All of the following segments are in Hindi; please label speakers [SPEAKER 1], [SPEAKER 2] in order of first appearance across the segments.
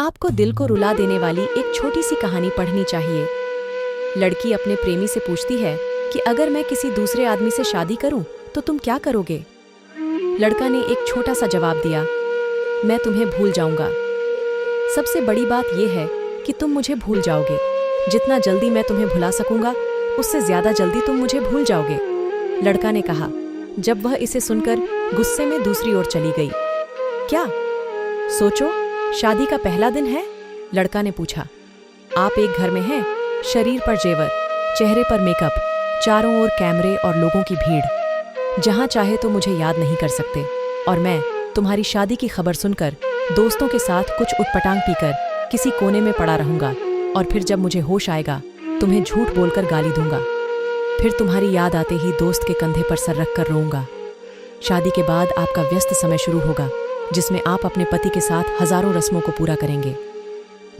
[SPEAKER 1] आपको दिल को रुला देने वाली एक छोटी सी कहानी पढ़नी चाहिए। लड़की अपने प्रेमी से पूछती है कि अगर मैं किसी दूसरे आदमी से शादी करूं तो तुम क्या करोगे। लड़का ने एक छोटा सा जवाब दिया, मैं तुम्हें भूल जाऊंगा। सबसे बड़ी बात यह है कि तुम मुझे भूल जाओगे। जितना जल्दी मैं तुम्हें भुला सकूंगा उससे ज्यादा जल्दी तुम मुझे भूल जाओगे। लड़का ने कहा। जब वह इसे सुनकर गुस्से में दूसरी ओर चली गई। क्या सोचो, शादी का पहला दिन है? लड़का ने पूछा। आप एक घर में हैं, शरीर पर जेवर, चेहरे पर मेकअप, चारों ओर कैमरे और लोगों की भीड़। जहां चाहे तो मुझे याद नहीं कर सकते और मैं तुम्हारी शादी की खबर सुनकर दोस्तों के साथ कुछ उटपटांग पीकर किसी कोने में पड़ा रहूंगा और फिर जब मुझे होश आएगा तुम्हें झूठ बोलकर गाली दूंगा। फिर तुम्हारी याद आते ही दोस्त के कंधे पर सर रख कर रोऊंगा। शादी के बाद आपका व्यस्त समय शुरू होगा जिसमें आप अपने पति के साथ हजारों रस्मों को पूरा करेंगे।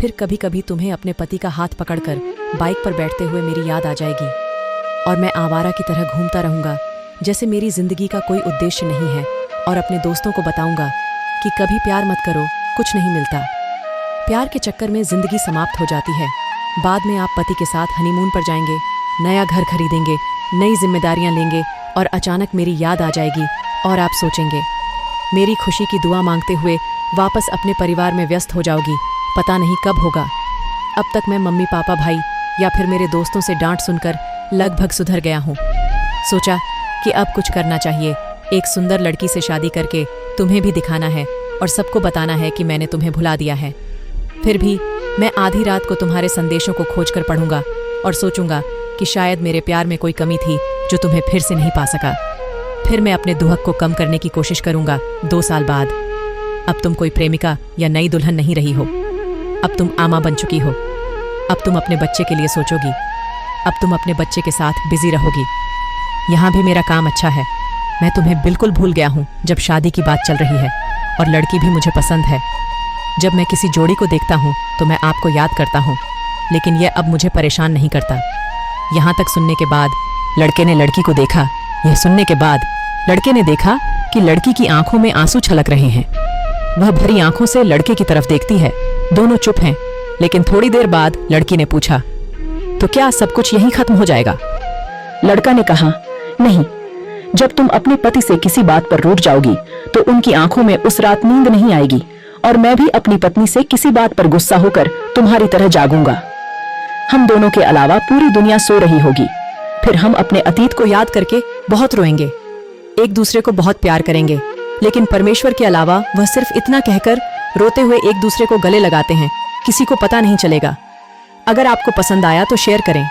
[SPEAKER 1] फिर कभी कभी तुम्हें अपने पति का हाथ पकड़कर बाइक पर बैठते हुए मेरी याद आ जाएगी और मैं आवारा की तरह घूमता रहूंगा जैसे मेरी जिंदगी का कोई उद्देश्य नहीं है और अपने दोस्तों को बताऊंगा कि कभी प्यार मत करो, कुछ नहीं मिलता। प्यार के चक्कर में जिंदगी समाप्त हो जाती है। बाद में आप पति के साथ हनीमून पर जाएंगे, नया घर खरीदेंगे, नई जिम्मेदारियां लेंगे और अचानक मेरी याद आ जाएगी और आप सोचेंगे मेरी खुशी की दुआ मांगते हुए वापस अपने परिवार में व्यस्त हो जाओगी। पता नहीं कब होगा। अब तक मैं मम्मी पापा भाई या फिर मेरे दोस्तों से डांट सुनकर लगभग सुधर गया हूँ। सोचा कि अब कुछ करना चाहिए। एक सुंदर लड़की से शादी करके तुम्हें भी दिखाना है और सबको बताना है कि मैंने तुम्हें भुला दिया है। फिर भी मैं आधी रात को तुम्हारे संदेशों को खोजकर पढ़ूंगा और सोचूंगा कि शायद मेरे प्यार में कोई कमी थी जो तुम्हें फिर से नहीं पा सका। फिर मैं अपने दुहक को कम करने की कोशिश करूंगा 2 साल बाद। अब तुम कोई प्रेमिका या नई दुल्हन नहीं रही हो। अब तुम आमा बन चुकी हो। अब तुम अपने बच्चे के लिए सोचोगी। अब तुम अपने बच्चे के साथ बिजी रहोगी। यहाँ भी मेरा काम अच्छा है। मैं तुम्हें बिल्कुल भूल गया हूँ जब शादी की बात चल रही है और लड़की भी मुझे पसंद है। जब मैं किसी जोड़ी को देखता हूँ तो मैं आपको याद करता हूँ, लेकिन यह अब मुझे परेशान नहीं करता। यहाँ तक सुनने के बाद लड़के ने लड़की को देखा। यह सुनने के बाद लड़के ने देखा कि लड़की की आंखों में आंसू छलक रहे हैं। वह भरी आंखों से लड़के की तरफ देखती है। दोनों चुप हैं, लेकिन थोड़ी देर बाद लड़की ने पूछा, तो क्या सब कुछ यहीं खत्म हो जाएगा?
[SPEAKER 2] लड़का ने कहा, नहीं, जब तुम अपने पति से किसी बात पर रूठ जाओगी तो उनकी आंखों में उस रात नींद नहीं आएगी और मैं भी अपनी पत्नी से किसी बात पर गुस्सा होकर तुम्हारी तरह जागूंगा। हम दोनों के अलावा पूरी दुनिया सो रही होगी। फिर हम अपने अतीत
[SPEAKER 1] को याद करके बहुत रोएंगे, एक दूसरे को बहुत प्यार करेंगे, लेकिन परमेश्वर के अलावा वह सिर्फ इतना कहकर रोते हुए एक दूसरे को गले लगाते हैं। किसी को पता नहीं चलेगा। अगर आपको पसंद आया तो शेयर करें।